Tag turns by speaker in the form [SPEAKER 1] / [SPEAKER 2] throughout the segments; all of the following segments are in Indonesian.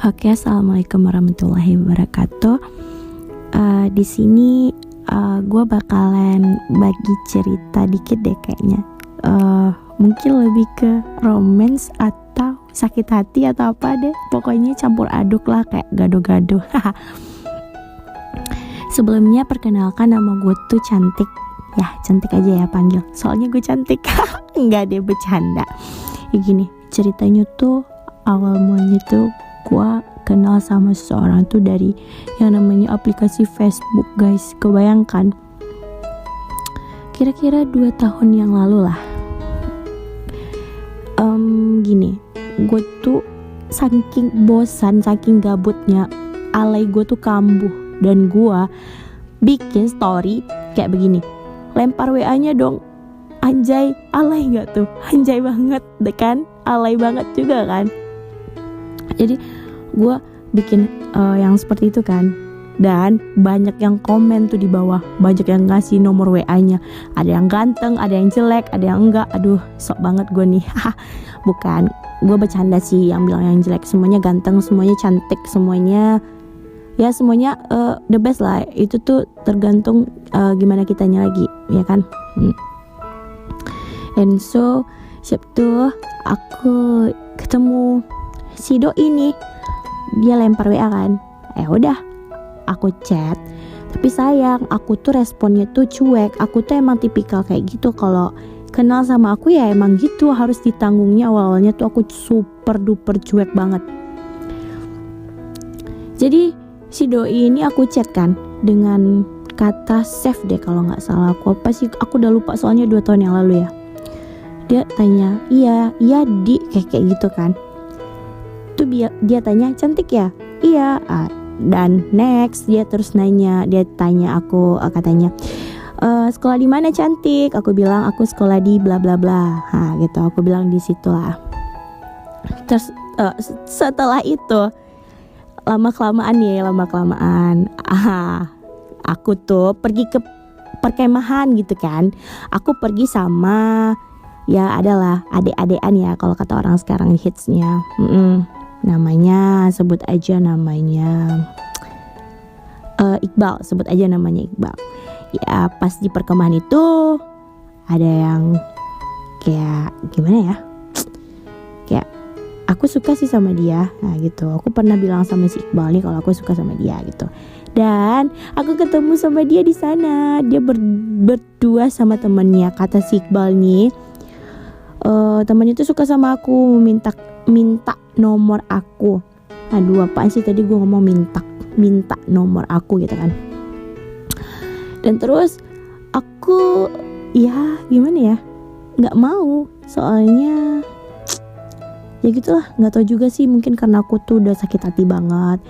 [SPEAKER 1] Oke, assalamualaikum warahmatullahi wabarakatuh. Di sini gue bakalan bagi cerita dikit deh kayaknya. Mungkin lebih ke romance atau sakit hati atau apa deh. Pokoknya campur aduk lah, kayak gado-gado. Sebelumnya perkenalkan, nama gue tuh Cantik. Ya, Cantik aja ya panggil. Soalnya gue cantik. Enggak deh, bercanda. Ya gini, ceritanya tuh awal mulanya tuh gue kenal sama seseorang tuh dari yang namanya aplikasi Facebook, guys. Kebayangkan, kira-kira 2 tahun yang lalu lah. Gini, gue tuh saking bosan, saking gabutnya, alay gue tuh kambuh. Dan gue bikin story kayak begini, lempar WA-nya dong. Anjay, alay gak tuh? Anjay banget deh kan? Alay banget juga kan? Jadi gue bikin yang seperti itu kan. Dan banyak yang komen tuh di bawah, banyak yang ngasih nomor WA-nya. Ada yang ganteng, ada yang jelek, ada yang enggak. Aduh, sok banget gue nih. Bukan, gue bercanda sih. Yang bilang yang jelek semuanya ganteng, semuanya cantik, semuanya ya semuanya the best lah. Itu tuh tergantung gimana kitanya lagi, ya kan. And so siap tuh aku ketemu si doi nih, dia lempar WA kan. Udah aku chat, tapi sayang aku tuh responnya tuh cuek. Aku tuh emang tipikal kayak gitu, kalau kenal sama aku ya emang gitu, harus ditanggungnya. Awalnya tuh aku super duper cuek banget. Jadi si doi ini aku chat kan dengan kata save deh kalau nggak salah. Aku apa sih, aku udah lupa soalnya 2 tahun yang lalu ya. Dia tanya, iya di kayak gitu kan. Tuh dia tanya, cantik ya? Iya. Dan next dia terus nanya, dia tanya aku, katanya, sekolah di mana cantik? Aku bilang aku sekolah di bla bla bla. Gitu aku bilang di situ lah. Terus setelah itu lama kelamaan aku tuh pergi ke perkemahan gitu kan. Aku pergi sama, ya adalah adek-adekan ya kalau kata orang sekarang hitsnya. Namanya sebut aja namanya Iqbal, sebut aja namanya Iqbal. Ya pas di perkemahan itu ada yang kayak gimana ya, kayak aku suka sih sama dia. Nah gitu, aku pernah bilang sama si Iqbal nih kalau aku suka sama dia gitu. Dan aku ketemu sama dia di sana. Dia berdua sama temennya. Kata si Iqbal nih, temennya tuh suka sama aku, minta nomor aku. Aduh, apaan sih tadi gue ngomong minta nomor aku gitu kan. Dan terus aku ya gimana ya, nggak mau, soalnya ya gitulah, nggak tahu juga sih, mungkin karena aku tuh udah sakit hati banget,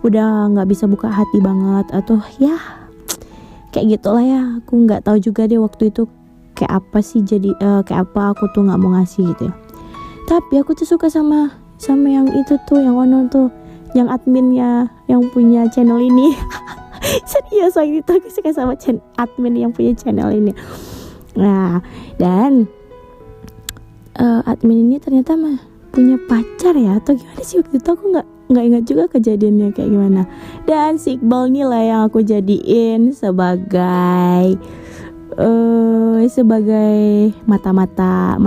[SPEAKER 1] udah nggak bisa buka hati banget, atau ya kayak gitulah ya. Aku nggak tahu juga deh waktu itu kayak apa sih, jadi kayak apa aku tuh nggak mau ngasih gitu ya. Tapi aku tuh suka sama yang itu tuh, yang ono tuh, yang adminnya, yang punya channel ini. Serius, waktu itu aku suka sama admin yang punya channel ini. Nah, dan admin ini ternyata mah punya pacar ya, atau gimana sih waktu itu, aku nggak ingat juga kejadiannya kayak gimana. Dan si Iqbal nih lah yang aku jadiin sebagai mata-mata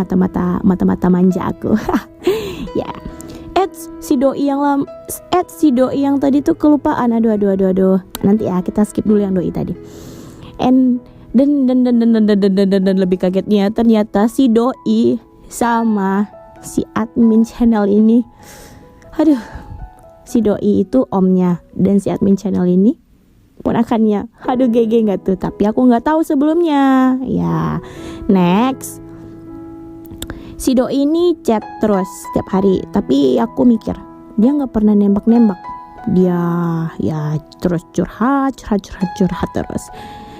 [SPEAKER 1] manja aku. Ya. Si doi yang tadi tuh kelupaan. Aduh. Nanti ya kita skip dulu yang doi tadi. Dan lebih kagetnya ternyata si doi sama si admin channel ini, aduh, si doi itu omnya dan si admin channel ini ponakannya. Aduh, GG nggak tuh? Tapi aku nggak tahu sebelumnya. Ya, next, si doi ini chat terus setiap hari. Tapi aku mikir dia nggak pernah nembak. Dia ya terus curhat terus.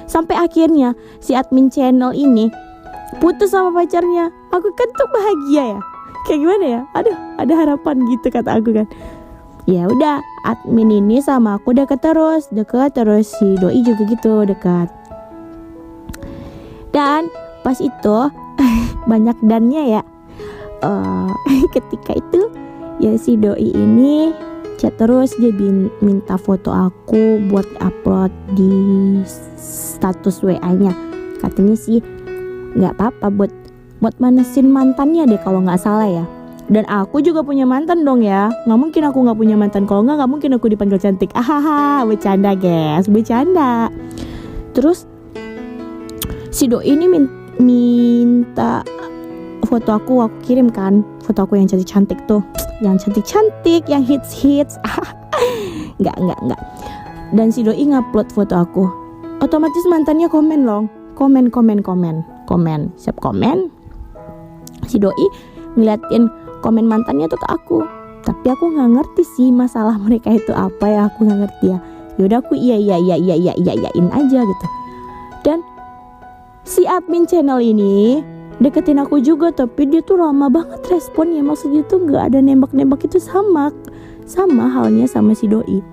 [SPEAKER 1] Sampai akhirnya si admin channel ini putus sama pacarnya. Aku kan tuh bahagia ya. Kayak gimana ya? Aduh, ada harapan gitu kata aku kan. Ya udah, admin ini sama aku deket terus, si doi juga gitu dekat. Dan pas itu banyak dannya ya. Ketika itu ya si doi ini chat terus, dia minta foto aku buat upload di status WA-nya. Katanya sih nggak apa-apa buat manesin mantannya deh kalau nggak salah ya. Dan aku juga punya mantan dong ya, nggak mungkin aku nggak punya mantan. Kalau nggak mungkin aku dipanggil cantik. Ahaha, bercanda guys, bercanda. Terus si doi ini minta foto aku kirim kan, foto aku yang cantik-cantik tuh, yang cantik-cantik, yang hits. Nggak. Dan si doi ngupload foto aku, otomatis mantannya komen loh, komen. Siap komen. Si doi ngeliatin komen mantannya tuh ke aku, tapi aku nggak ngerti sih masalah mereka itu apa ya, aku nggak ngerti ya. Yaudah aku iyain aja gitu. Dan si admin channel ini deketin aku juga, tapi dia tuh lama banget responnya. Maksudnya tuh nggak ada nembak itu, sama halnya sama si doi.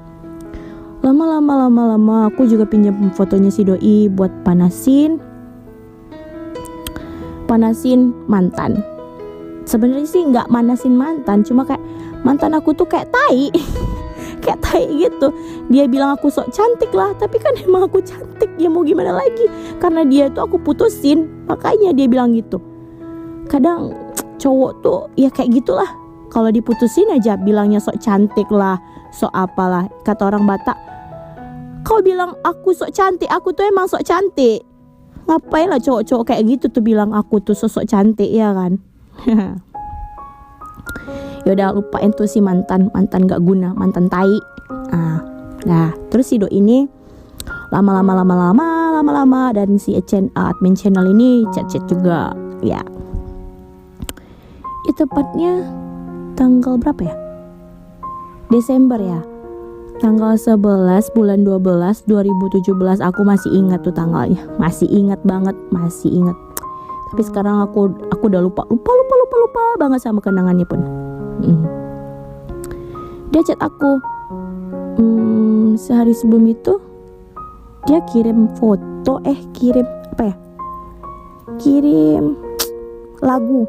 [SPEAKER 1] Lama aku juga pinjam fotonya si doi buat panasin mantan. Sebenarnya sih nggak manasin mantan, cuma kayak mantan aku tuh kayak tai kayak tai gitu. Dia bilang aku sok cantik lah, tapi kan emang aku cantik, ya mau gimana lagi, karena dia tuh aku putusin, makanya dia bilang gitu. Kadang cowok tuh ya kayak gitulah, kalau diputusin aja bilangnya sok cantik lah, sok apalah. Kata orang Batak, kau bilang aku sok cantik, aku tuh emang sok cantik. Ngapain lah cowok-cowok kayak gitu tuh bilang aku tuh sosok cantik, ya kan. Yaudah lupain tuh si mantan gak guna, mantan tai. Nah terus si doi ini lama dan si admin channel ini chat juga ya. Tepatnya tanggal berapa ya? Desember ya, tanggal 11 bulan 12 2017. Aku masih ingat tuh tanggalnya, masih ingat banget. Tapi sekarang aku udah lupa banget sama kenangannya pun. Dia chat aku sehari sebelum itu, dia kirim foto, kirim lagu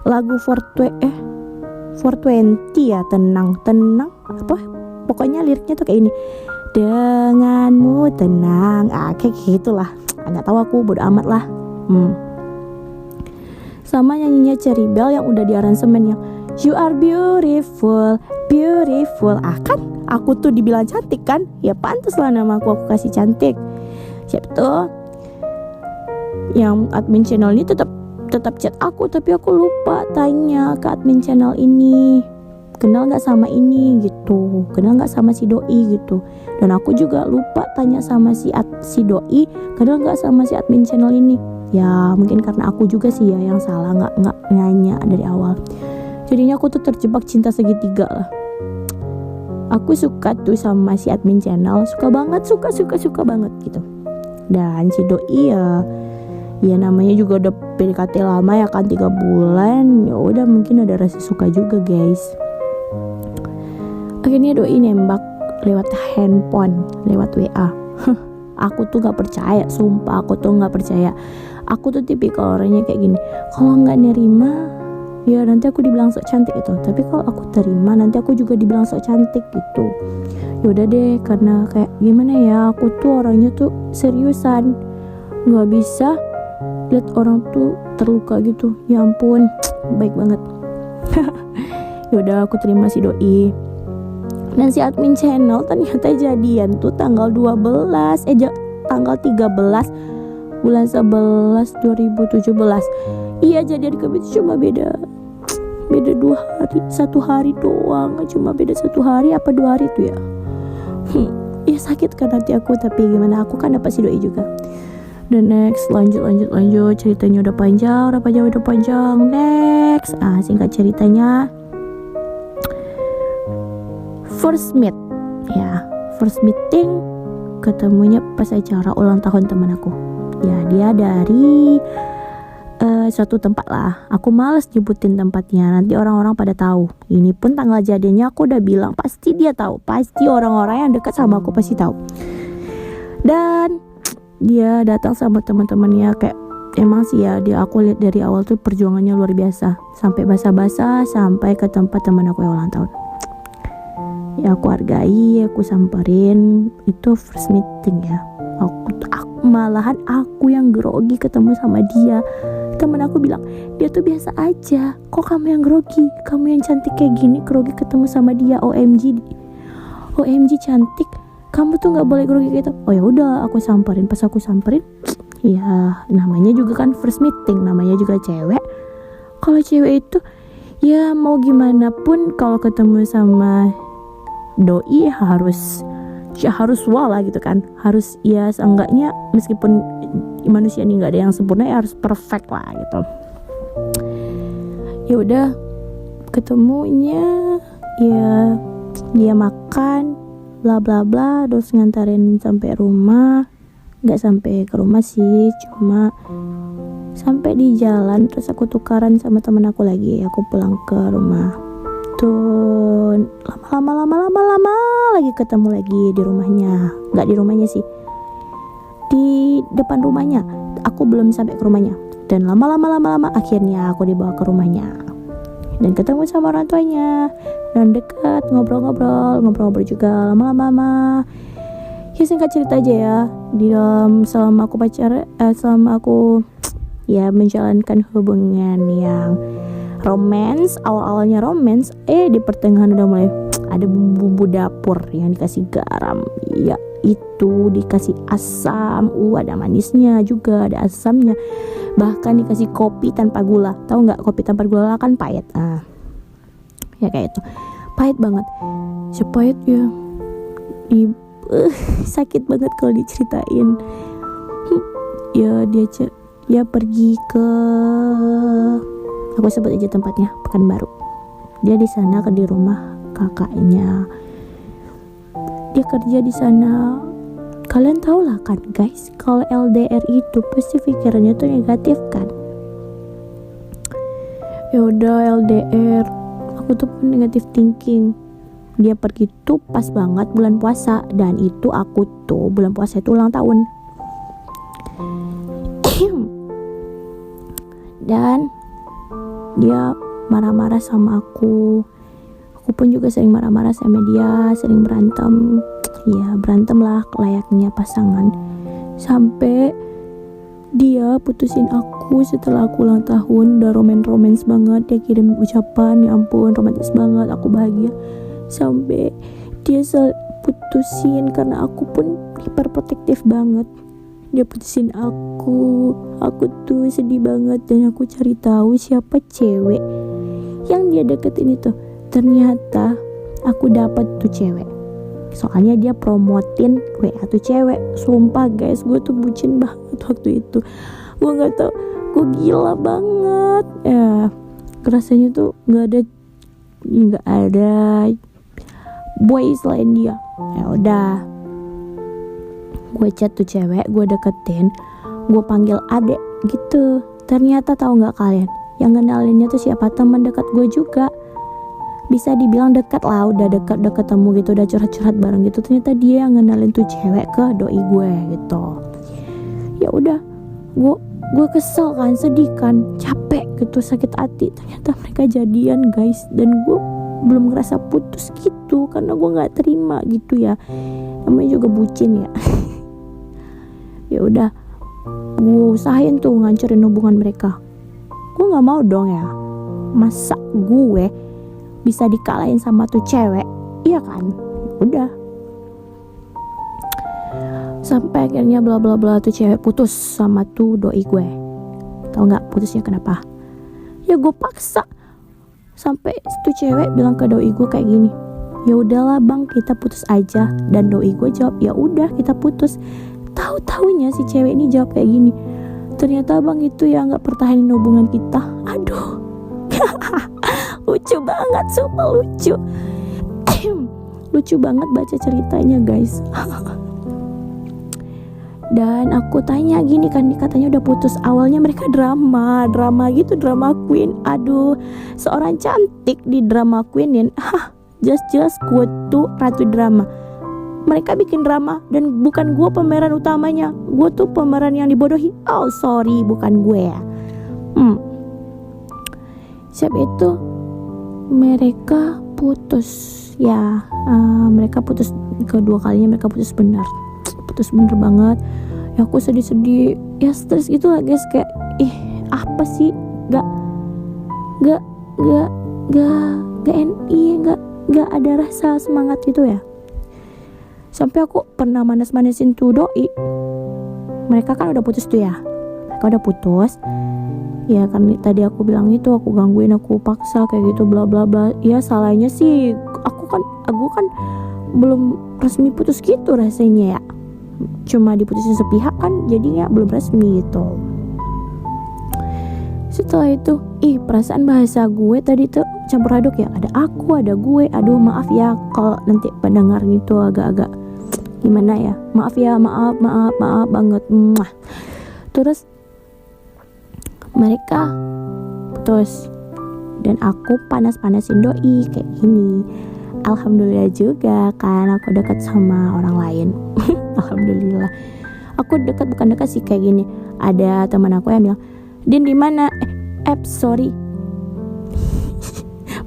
[SPEAKER 1] 420 ya, tenang apa, pokoknya liriknya tuh kayak ini, denganmu tenang, kayak gitulah. Nggak tahu, aku bodo amat lah. Sama nyanyinya Cherry Bell yang udah di aransemen yang you are beautiful. Kan aku tuh dibilang cantik kan, ya pantas lah nama aku kasih cantik. Siapa tuh yang admin channel ini tetap chat aku, tapi aku lupa tanya ke admin channel ini, kenal nggak sama ini gitu, kenal nggak sama si doi gitu. Dan aku juga lupa tanya sama si doi, kenal nggak sama si admin channel ini. Ya mungkin karena aku juga sih ya yang salah, nggak nanya dari awal. Jadinya aku tuh terjebak cinta segitiga lah. Aku suka tuh sama si admin channel, suka banget gitu. Dan si doi ya namanya juga udah PDKT lama ya kan, 3 bulan. Ya udah mungkin ada rasa suka juga guys. Akhirnya doi nembak lewat handphone, lewat WA. Aku tuh gak percaya, sumpah aku tuh gak percaya. Aku tuh tipikal orangnya kayak gini, kalau gak nerima ya nanti aku dibilang sok cantik gitu, tapi kalau aku terima nanti aku juga dibilang sok cantik gitu. Yaudah deh, karena kayak gimana ya, aku tuh orangnya tuh seriusan, gak bisa lihat orang tuh terluka gitu. Ya ampun, baik banget. Yaudah aku terima si doi. Dan si admin channel ternyata jadian tuh tanggal 13 bulan 11 2017. Iya jadian kami cuma beda 2 hari, 1 hari doang, cuma beda 1 hari apa 2 hari tuh ya. Ya sakit kan hati aku, tapi gimana, aku kan dapat si doi juga. Dan next, lanjut ceritanya udah panjang. Next, singkat ceritanya, first meeting ketemunya pas acara ulang tahun teman aku. Ya dia dari suatu tempat lah. Aku males nyebutin tempatnya, nanti orang-orang pada tahu. Ini pun tanggal jadinya aku udah bilang, pasti dia tahu, pasti orang-orang yang dekat sama aku pasti tahu. Dan dia datang sama teman-temannya, kayak emang sih ya, dia aku lihat dari awal tuh perjuangannya luar biasa, sampai basa-basa sampai ke tempat teman aku yang ulang tahun. Ya aku hargai, aku samperin. Itu first meeting ya. Malahan aku yang grogi ketemu sama dia. Temen aku bilang, dia tuh biasa aja. Kok kamu yang grogi? Kamu yang cantik kayak gini grogi ketemu sama dia. OMG, OMG cantik. Kamu tuh nggak boleh grogi gitu. Oh ya udah, aku samperin. Pas aku samperin, ya namanya juga kan first meeting, namanya juga cewek. Kalau cewek itu ya mau gimana pun kalau ketemu sama doi harus wala gitu kan, harus ya seenggaknya meskipun manusia ini nggak ada yang sempurna ya harus perfect lah gitu. Ya udah ketemunya ya dia makan bla bla bla terus ngantarin sampai rumah. Nggak sampai ke rumah sih, cuma sampai di jalan terus aku tukaran sama temen aku lagi. Aku pulang ke rumah tuh lama lagi ketemu lagi di rumahnya. Nggak di rumahnya sih, di depan rumahnya. Aku belum sampai ke rumahnya dan lama akhirnya aku dibawa ke rumahnya dan ketemu sama orang tuanya dan dekat, ngobrol juga lama. Ya singkat cerita aja ya, di dalam selama aku selama aku ya menjalankan hubungan yang romance, awalnya romance, di pertengahan udah mulai ada bumbu dapur yang dikasih garam, ya itu dikasih asam, ada manisnya juga, ada asamnya, bahkan dikasih kopi tanpa gula. Tahu nggak, kopi tanpa gula kan pahit, ya kayak itu, pahit banget, sepahit ya, sakit banget kalau diceritain. Ya dia pergi ke, aku sebut aja tempatnya, Pekanbaru. Dia di sana di rumah kakaknya. Dia kerja di sana. Kalian tau lah kan guys, kalau LDR itu pasti pikirannya tuh negatif kan. Ya udah LDR, aku tuh pun negatif thinking. Dia pergi tuh pas banget bulan puasa, dan itu aku tuh bulan puasa itu ulang tahun. Dan dia marah-marah sama aku pun juga sering marah-marah sama dia, sering berantem. Ya berantem lah layaknya pasangan, sampai dia putusin aku setelah aku ulang tahun. Udah romance banget, dia kirim ucapan, ya ampun romantis banget, aku bahagia. Sampai dia putusin karena aku pun hiperprotektif banget. Dia putusin aku tuh sedih banget, dan aku cari tahu siapa cewek yang dia deketin itu. Ternyata aku dapat tuh cewek, soalnya dia promotin WA tuh cewek. Sumpah guys, gue tuh bucin banget waktu itu. Gue nggak tahu, gue gila banget ya. Rasanya tuh nggak ada boy selain dia. Ya udah, gue chat tuh cewek, gue deketin, gue panggil adek gitu. Ternyata tahu nggak kalian, yang ngenalinnya tuh siapa? Teman dekat gue juga. Bisa dibilang dekat lah, udah dekat, udah ketemu gitu, udah curhat-curhat bareng gitu. Ternyata dia yang ngenalin tuh cewek ke doi gue gitu. Ya udah, gue kesel kan, sedih kan, capek gitu, sakit hati. Ternyata mereka jadian guys, dan gue belum ngerasa putus gitu karena gue nggak terima gitu ya. Namanya juga bucin ya. Ya udah, gue usahain tuh ngancurin hubungan mereka. Gue nggak mau dong ya, masa gue bisa dikalahin sama tuh cewek, iya kan? Udah, sampai akhirnya bla bla bla tuh cewek putus sama tuh doi gue. Tahu nggak putusnya kenapa? Ya gue paksa. Sampai tuh cewek bilang ke doi gue kayak gini, ya udahlah bang, kita putus aja. Dan doi gue jawab, ya udah kita putus. Tahu-taunya si cewek ini jawab kayak gini, ternyata bang itu ya nggak pertahanin hubungan kita. Aduh. Lucu banget, sumpah lucu. Lucu banget baca ceritanya guys. Dan aku tanya gini kan, katanya udah putus. Awalnya mereka drama gitu, drama queen. Aduh, seorang cantik di drama queenin. Jelas-jelas gue tuh ratu drama. Mereka bikin drama dan bukan gue pemeran utamanya. Gue tuh pemeran yang dibodohi. Oh sorry, bukan gue ya. Siap itu mereka putus ya. Mereka putus, kedua kalinya mereka putus bener banget ya. Aku sedih ya, stres gitu lah guys, kayak apa sih, gak ada rasa semangat gitu ya. Sampai aku pernah manas-manasin tuh doi. Mereka kan udah putus tuh ya, ya kan. Tadi aku bilang itu, aku gangguin, aku paksa kayak gitu bla bla bla. Ya salahnya sih aku kan belum resmi putus gitu rasanya ya, cuma diputusin sepihak kan, jadinya belum resmi gitu. Setelah itu perasaan bahasa gue tadi tuh campur aduk ya, ada aku, ada gue. Aduh maaf ya kalau nanti pendengar gitu agak-agak gimana ya, maaf ya, maaf banget. Terus mereka putus dan aku panas-panasin doi kayak gini. Alhamdulillah juga kan aku dekat sama orang lain. Alhamdulillah. Aku bukan dekat sih, kayak gini. Ada teman aku yang bilang, "Din di mana?" Sorry.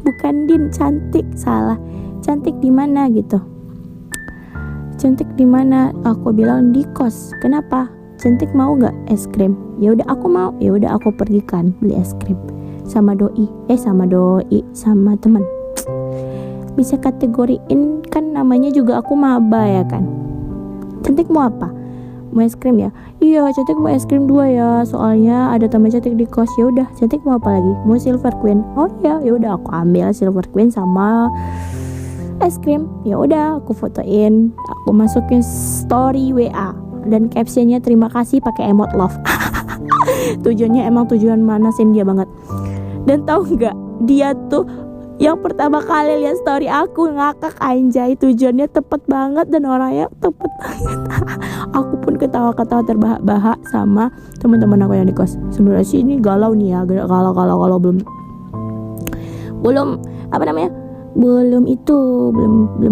[SPEAKER 1] Bukan Din, Cantik, salah. Cantik di mana gitu. Cantik di mana? Aku bilang di kos. Kenapa? Cantik mau nggak es krim? Ya udah aku mau. Ya udah aku pergi kan beli es krim sama sama teman. Bisa kategoriin kan, namanya juga aku maba ya kan. Cantik mau apa? Mau es krim ya? Iya, Cantik mau es krim 2 ya. Soalnya ada teman Cantik di kos. Ya udah, Cantik mau apa lagi? Mau Silver Queen. Oh ya, ya udah aku ambil Silver Queen sama es krim. Ya udah, aku fotoin, aku masukin story WA dan captionnya terima kasih pakai emot love. Tujuannya emang tujuan manasin dia banget. Dan tahu nggak, dia tuh yang pertama kali lihat story aku ngakak, anjay. Tujuannya tepat banget dan orangnya tepat banget. Aku pun ketawa-ketawa terbahak-bahak sama teman-teman aku yang di kos. Sebenarnya sih ini galau nih ya, galau belum apa namanya, belum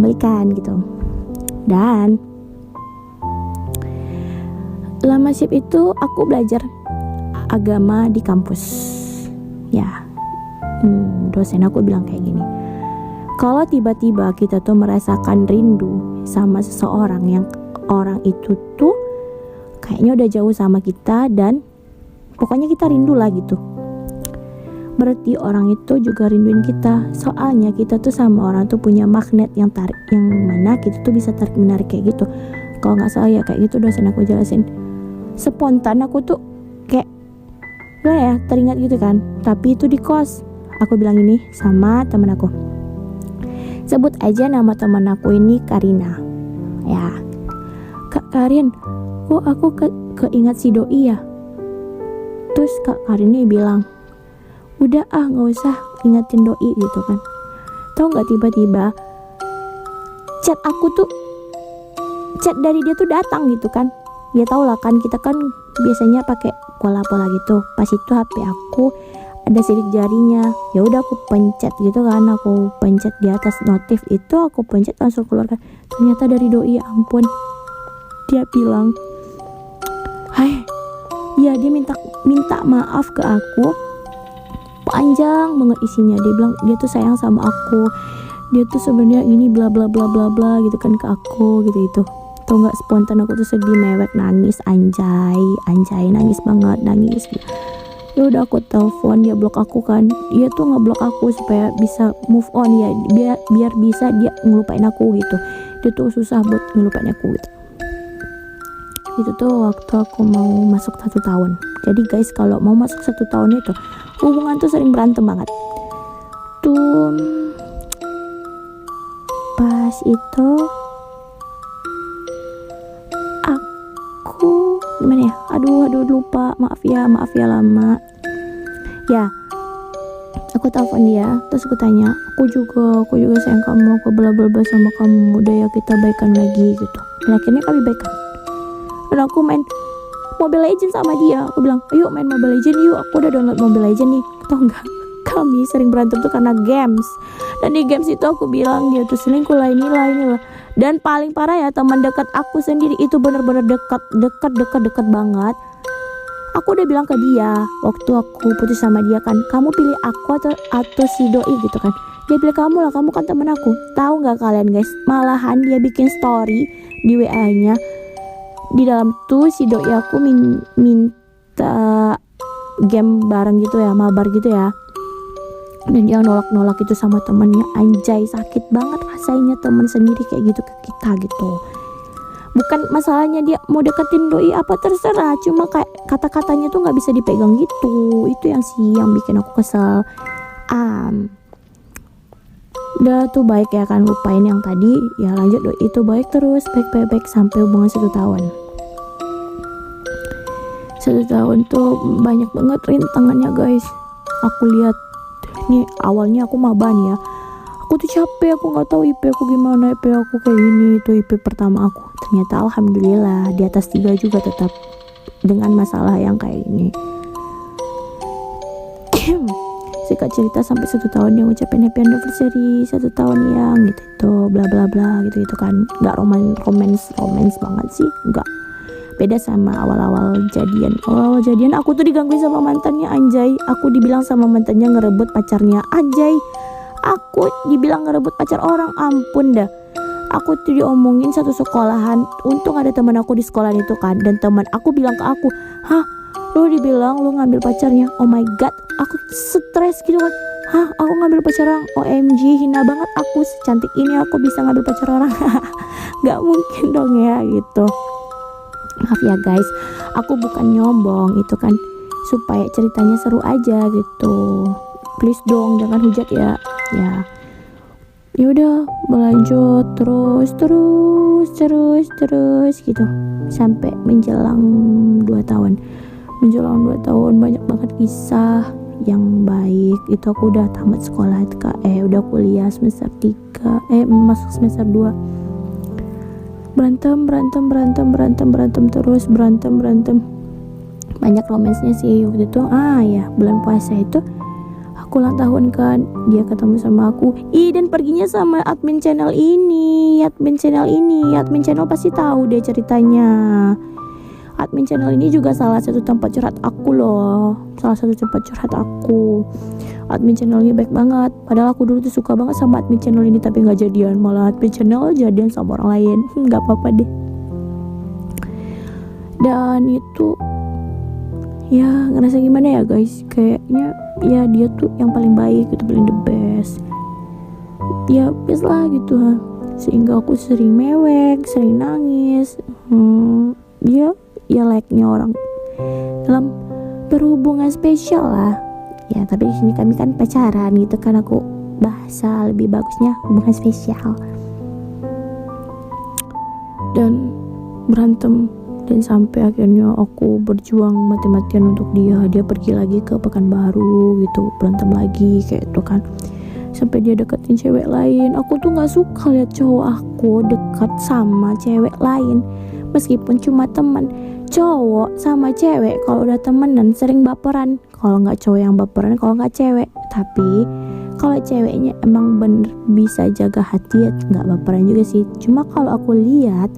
[SPEAKER 1] balikan gitu. Dan lama sip itu aku belajar agama di kampus ya. Dosen aku bilang kayak gini, kalau tiba-tiba kita tuh merasakan rindu sama seseorang yang orang itu tuh kayaknya udah jauh sama kita, dan pokoknya kita rindu lah gitu, berarti orang itu juga rinduin kita. Soalnya kita tuh sama orang tuh punya magnet yang tarik, yang mana kita tuh bisa tarik menarik kayak gitu. Kalau nggak salah ya kayak gitu, dosen aku jelasin. Spontan aku tuh kayak gimana ya, teringat gitu kan. Tapi itu di kos. Aku bilang ini sama teman aku, sebut aja nama teman aku ini Karina ya. Kak Karin, kok aku keingat si doi ya? Terus Kak Karin ini bilang, udah nggak usah ingetin doi gitu kan. Tahu nggak, tiba-tiba chat aku tuh, chat dari dia tuh datang gitu kan. Ya tau lah kan, kita kan biasanya pakai pola-pola gitu. Pas itu HP aku ada sidik jarinya. Ya udah aku pencet gitu kan, aku pencet di atas notif itu, aku pencet langsung keluar kan. Ternyata dari doi. Ya ampun, dia bilang, hai ya, dia minta maaf ke aku. Panjang banget isinya. Dia bilang dia tuh sayang sama aku, dia tuh sebenarnya ini bla bla bla bla bla gitu kan ke aku gitu. Tau nggak, spontan aku tuh sedih, mewek, nangis, anjay nangis banget, nangis gitu. Ya udah aku telepon, dia blok aku kan. Dia tuh ngeblok aku supaya bisa move on ya, biar bisa dia ngelupain aku gitu. Dia tuh susah buat ngelupain aku gitu. Itu tuh waktu aku mau masuk 1 tahun. Jadi guys, kalau mau masuk 1 tahun itu hubungan tuh sering berantem banget. Tuh pas itu aku gimana ya, aduh lupa, maaf ya lama ya. Aku telepon dia, terus aku tanya, aku juga sayang kamu, aku bla bla bla sama kamu, udah ya kita baikan lagi gitu. Dan akhirnya kami baikan. Dan aku main Mobile Legends sama dia. Aku bilang, ayo main Mobile Legends yuk, aku udah download Mobile Legends nih. Tau nggak, kami sering berantem tuh karena games. Dan di games itu aku bilang dia tuh selingkuh lah, inilah. Dan paling parah ya, teman dekat aku sendiri itu bener-bener dekat banget. Aku udah bilang ke dia waktu aku putus sama dia kan, kamu pilih aku atau si doi gitu kan. Dia bilang kamu kan temen aku. Tahu nggak kalian guys, malahan dia bikin story di WA-nya. Di dalam tuh si doi aku minta game bareng gitu ya, mabar gitu ya. Dan dia nolak itu sama temennya. Anjay, sakit banget rasanya temen sendiri kayak gitu ke kita gitu. Bukan masalahnya dia mau deketin doi apa terserah, cuma kayak kata-katanya tuh nggak bisa dipegang gitu. Itu yang bikin aku kesel. Udah tuh baik ya kan, lupain yang tadi ya, lanjut doi itu baik terus, baik sampai hubungan 1 tahun. 1 tahun tuh banyak banget rintangannya guys. Aku lihat nih, awalnya aku maba nih ya, aku tuh capek, aku nggak tahu IP aku gimana, IP aku kayak gini. Itu IP pertama aku, ternyata alhamdulillah di atas 3 juga tetap dengan masalah yang kayak gini. Singkat cerita sampai 1 tahun dia ngucapin happy anniversary 1 tahun yang gitu bla bla bla gitu kan. Nggak romance banget sih, nggak. Beda sama awal jadian aku tuh digangguin sama mantannya. Anjay, aku dibilang sama mantannya ngerebut pacarnya. Anjay, aku dibilang ngerebut pacar orang, ampun dah. Aku tuh diomongin satu sekolahan. Untung ada teman aku di sekolah itu kan, dan teman aku bilang ke aku, hah, lu dibilang lu ngambil pacarnya. Oh my god, aku stres gitu kan. Hah, aku ngambil pacar orang? OMG, hina banget aku, secantik ini aku bisa ngambil pacar orang. Gak mungkin dong ya gitu. Maaf ya guys, aku bukan nyombong, itu kan supaya ceritanya seru aja gitu. Please dong jangan hujat ya. Ya udah berlanjut terus gitu sampai menjelang 2 tahun. Banyak banget kisah yang baik. Itu aku udah tamat sekolah udah kuliah semester 3, masuk semester 2. berantem terus, banyak romansnya sih waktu itu. Bulan puasa itu aku ulang tahun kan, dia ketemu sama aku, dan perginya sama admin channel ini. Admin channel pasti tahu deh ceritanya. Admin channel ini juga salah satu tempat curhat aku loh, admin channelnya baik banget. Padahal aku dulu tuh suka banget sama admin channel ini, tapi nggak jadian, malah admin channel jadian sama orang lain. Nggak apa-apa deh. Dan itu ya ngerasa gimana ya guys, kayaknya ya dia tuh yang paling baik gitu, paling the best ya, best lah gitu ha. Sehingga aku sering mewek, sering nangis. Dia like-nya orang dalam berhubungan spesial lah ya, tapi di sini kami kan pacaran gitu kan, aku bahasa lebih bagusnya hubungan spesial. Dan berantem, dan sampai akhirnya aku berjuang mati-matian untuk dia pergi lagi ke Pekanbaru gitu, berantem lagi kayak itu kan, sampai dia deketin cewek lain. Aku tuh nggak suka lihat cowok aku dekat sama cewek lain, meskipun cuma teman. Cowok sama cewek kalau udah temenan sering baperan, kalau nggak cowok yang baperan, kalau nggak cewek. Tapi kalau ceweknya emang bener bisa jaga hati, ya nggak baperan juga sih. Cuma kalau aku lihat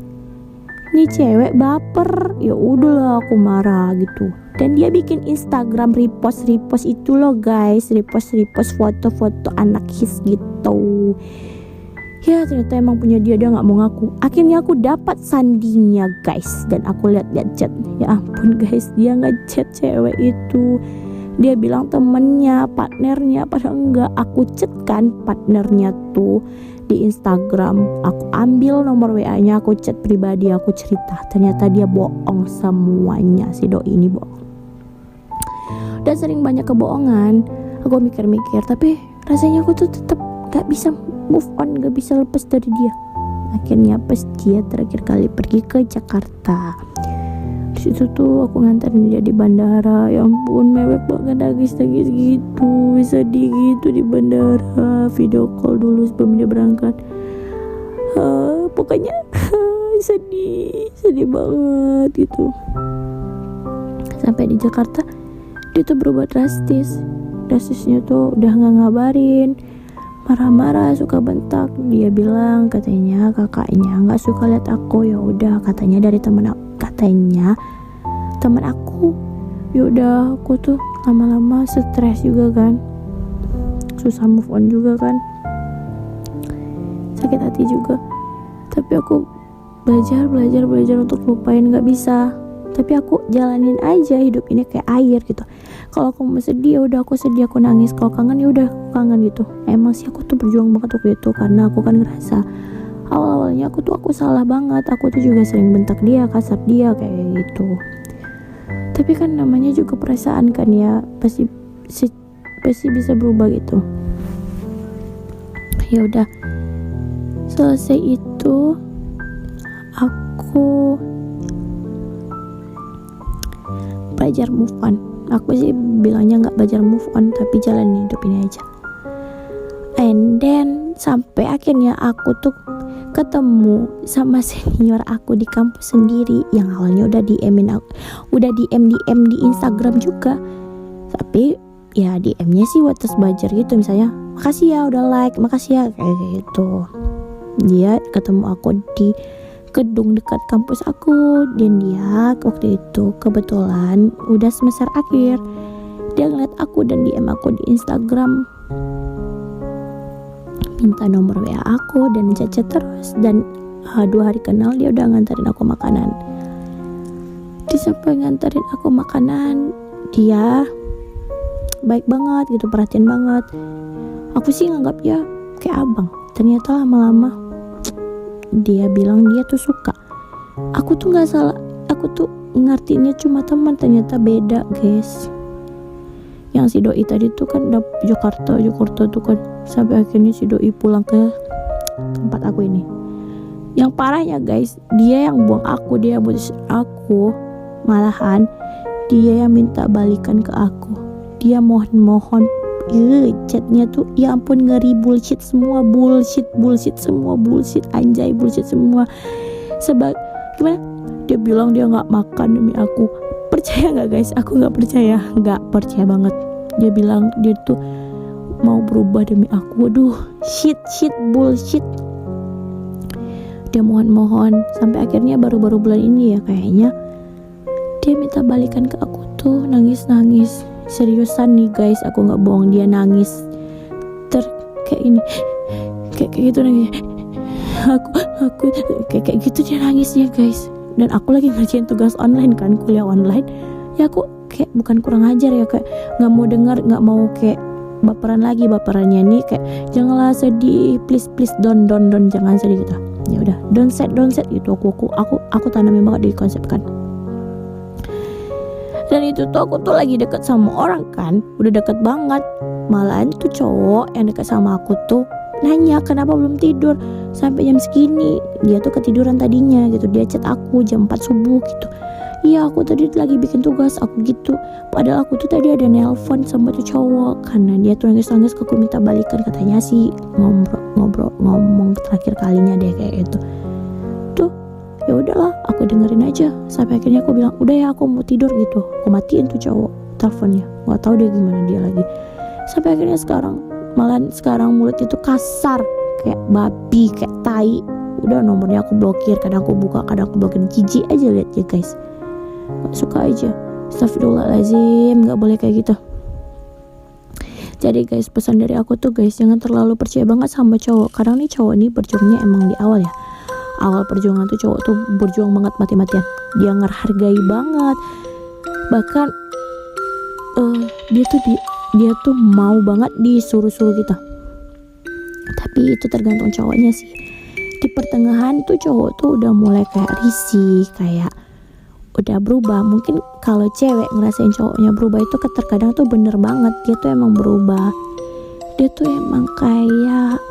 [SPEAKER 1] nih cewek baper, ya udahlah aku marah gitu. Dan dia bikin Instagram repost itu loh guys, repost foto-foto anak hits gitu. Ya ternyata emang punya dia nggak mau ngaku. Akhirnya aku dapat sandinya guys, dan aku lihat chat. Ya ampun guys, dia ngechat cewek itu. Dia bilang temennya, partnernya, padahal enggak. Aku chat kan partnernya tuh di Instagram. Aku ambil nomor WA-nya, aku chat pribadi, aku cerita. Ternyata dia bohong semuanya, si doi ini bohong. Dan sering banyak kebohongan. Aku mikir-mikir, tapi rasanya aku tuh tetap gak bisa move on, gak bisa lepas dari dia. Akhirnya pas dia terakhir kali pergi ke Jakarta, di situ tuh aku nganterin dia di bandara. Ya ampun, mewek banget, nangis gitu, sedih gitu di bandara. Video call dulu sebelum dia berangkat. Pokoknya sedih banget gitu. Sampai di Jakarta dia tuh berubah drastisnya tuh udah nggak ngabarin, marah-marah, suka bentak. Dia bilang katanya kakaknya nggak suka lihat aku. Ya udah, katanya dari temen aku. Ya udah, aku tuh lama-lama stres juga kan, susah move on juga kan. sakit hati juga. Tapi aku belajar untuk lupain, nggak bisa. Tapi aku jalanin aja hidup ini kayak air gitu. Kalau aku mau sedih, ya udah aku sedih, aku nangis. Kalau kangen, ya udah aku kangen gitu. Emang sih aku tuh berjuang banget waktu itu, karena aku kan ngerasa awalnya aku salah banget. Aku tuh juga sering bentak dia, kasar dia kayak gitu. Tapi kan namanya juga perasaan kan ya, pasti bisa berubah gitu. Ya udah, selesai itu aku belajar move on. Aku sih bilangnya nggak belajar move on, tapi jalan hidup ini aja. And then sampai akhirnya aku tuh ketemu sama senior aku di kampus sendiri, yang awalnya udah DM di Instagram juga. Tapi ya DM-nya sih watas belajar gitu, misalnya makasih ya udah like, makasih ya kayak gitu. Dia ketemu aku di gedung dekat kampus aku, dan dia waktu itu kebetulan udah semester akhir. Dia ngeliat aku dan DM aku di Instagram, minta nomor WA aku dan chat terus. Dan 2 hari kenal dia udah nganterin aku makanan. Dia sampai nganterin aku makanan, dia baik banget gitu, perhatian banget. Aku sih nganggap ya kayak abang. Ternyata lama-lama dia bilang dia tuh suka. Aku tuh nggak salah, aku tuh ngertinya cuma teman, ternyata beda guys. Yang si doi tadi tuh kan Jakarta tuh kan, sampai akhirnya si doi pulang ke tempat aku ini. Yang parahnya guys, dia yang buang aku, dia yang putus aku, malahan dia yang minta balikan ke aku. Dia mohon chatnya tuh ya ampun, ngeri, bullshit semua, bullshit semua, bullshit anjay, bullshit semua. Gimana? Dia bilang dia nggak makan demi aku. Percaya nggak guys? Aku nggak percaya banget. Dia bilang dia tuh mau berubah demi aku. Waduh, shit, bullshit. Dia mohon sampai akhirnya baru bulan ini ya kayaknya dia minta balikan ke aku tuh, nangis. Seriusan nih guys, aku nggak bohong, dia nangis kayak ini, kayak gitu nangis. Aku kayak gitu dia nangisnya guys. Dan aku lagi ngerjain tugas online kan, kuliah online. Ya aku kayak bukan kurang ajar ya, kayak nggak mau dengar, nggak mau kayak baperannya nih, kayak janganlah sedih, please don't jangan sedih gitu. Ya udah, don't sad gitu. Aku tanamin banget dikonsepkan. Dan itu tuh aku tuh lagi deket sama orang kan, udah deket banget. Malahan tuh cowok yang deket sama aku tuh nanya kenapa belum tidur sampai jam segini. Dia tuh ketiduran tadinya gitu. Dia chat aku jam 4 subuh gitu. Iya, aku tadi lagi bikin tugas aku gitu. Padahal aku tuh tadi ada nelpon sama tuh cowok, karena dia tuh nangis aku minta balikan, katanya sih ngomong terakhir kalinya deh kayak itu. Tuh ya udahlah, aku dengerin aja. Sampai akhirnya aku bilang udah ya, aku mau tidur gitu. Aku matiin tuh cowok teleponnya, nggak tahu deh gimana dia lagi. Sampai akhirnya sekarang mulutnya tuh kasar kayak babi, kayak tai. Udah, nomornya aku blokir, kadang aku buka, kadang aku blokir. Jijik aja liatnya guys, nggak suka aja. Astagfirullahaladzim, nggak boleh kayak gitu. Jadi guys, pesan dari aku tuh guys, jangan terlalu percaya banget sama cowok. Kadang nih cowok nih berjuangnya emang di awal ya. Awal perjuangan tuh cowok tuh berjuang banget mati-matian. Dia ngehargai banget. Bahkan dia tuh mau banget disuruh-suruh kita. Tapi itu tergantung cowoknya sih. Di pertengahan tuh cowok tuh udah mulai kayak risih, kayak udah berubah. Mungkin kalau cewek ngerasain cowoknya berubah itu terkadang tuh bener banget. Dia tuh emang berubah. Dia tuh emang kayak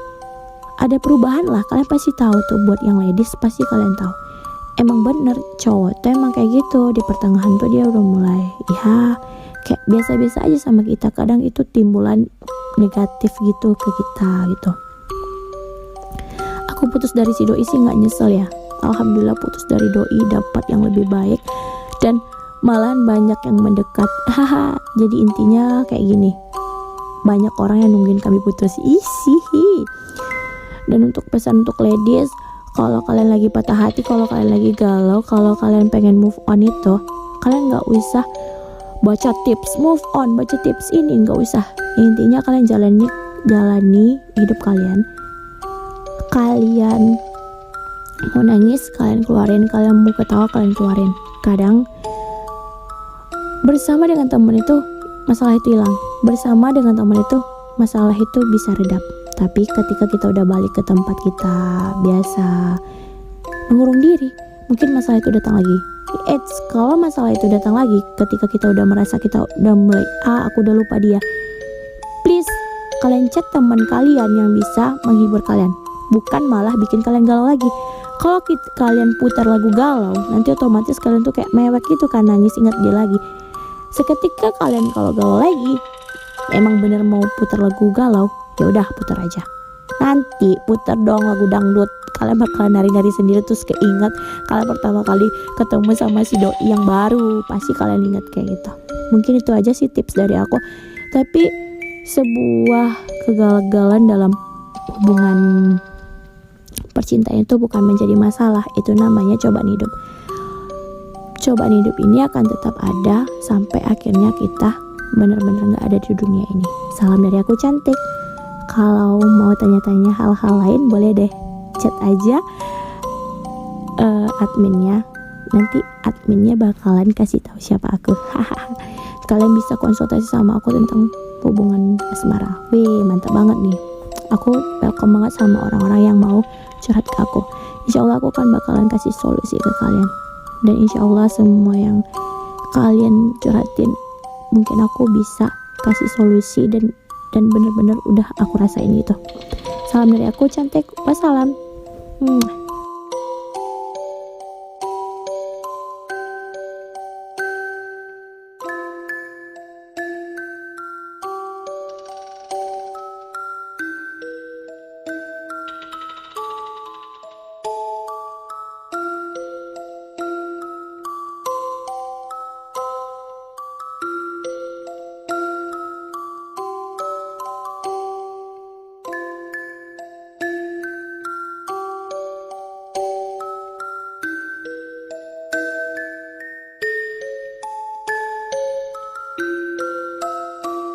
[SPEAKER 1] ada perubahan lah. Kalian pasti tahu tuh, buat yang ladies pasti kalian tahu. Emang bener cowok tuh emang kayak gitu. Di pertengahan tuh dia udah mulai ya kayak biasa-biasa aja sama kita. Kadang itu timbulan negatif gitu ke kita gitu. Aku putus dari si doi sih nggak nyesel ya. Alhamdulillah putus dari doi, dapat yang lebih baik dan malahan banyak yang mendekat. Jadi intinya kayak gini, banyak orang yang nungguin kami putus. Isihi. Dan untuk pesan untuk ladies, kalau kalian lagi patah hati, kalau kalian lagi galau, kalau kalian pengen move on itu, kalian nggak usah baca tips move on, baca tips ini, nggak usah. Intinya kalian jalani hidup kalian. Kalian mau nangis, kalian keluarin. Kalian mau ketawa, kalian keluarin. Kadang bersama dengan teman itu masalah itu hilang. Bersama dengan teman itu masalah itu bisa redap. Tapi ketika kita udah balik ke tempat kita biasa mengurung diri, mungkin masalah itu datang lagi. Kalau masalah itu datang lagi ketika kita udah merasa kita udah mulai aku udah lupa dia, please kalian chat teman kalian yang bisa menghibur kalian, bukan malah bikin kalian galau lagi. Kalau kalian putar lagu galau, nanti otomatis kalian tuh kayak mewek gitu kan, nangis ingat dia lagi. Seketika kalian kalau galau lagi, emang bener mau putar lagu galau, ya udah putar aja. Nanti putar dong lagu dangdut, kalian bakalan nari-nari sendiri terus keinget kalian pertama kali ketemu sama si doi yang baru, pasti kalian ingat kayak gitu. Mungkin itu aja sih tips dari aku. Tapi sebuah kegagalan dalam hubungan percintaan itu bukan menjadi masalah, itu namanya cobaan hidup. Cobaan hidup ini akan tetap ada sampai akhirnya kita benar-benar gak ada di dunia ini. Salam dari aku cantik. Kalau mau tanya-tanya hal-hal lain boleh deh chat aja adminnya. Nanti adminnya bakalan kasih tahu siapa aku. Kalian bisa konsultasi sama aku tentang hubungan asmara. Wih, mantap banget nih. Aku welcome banget sama orang-orang yang mau curhat ke aku. Insya Allah aku kan bakalan kasih solusi ke kalian. Dan insya Allah semua yang kalian curhatin mungkin aku bisa kasih solusi dan benar-benar udah aku rasain itu. Salam dari aku cantik. Wassalam.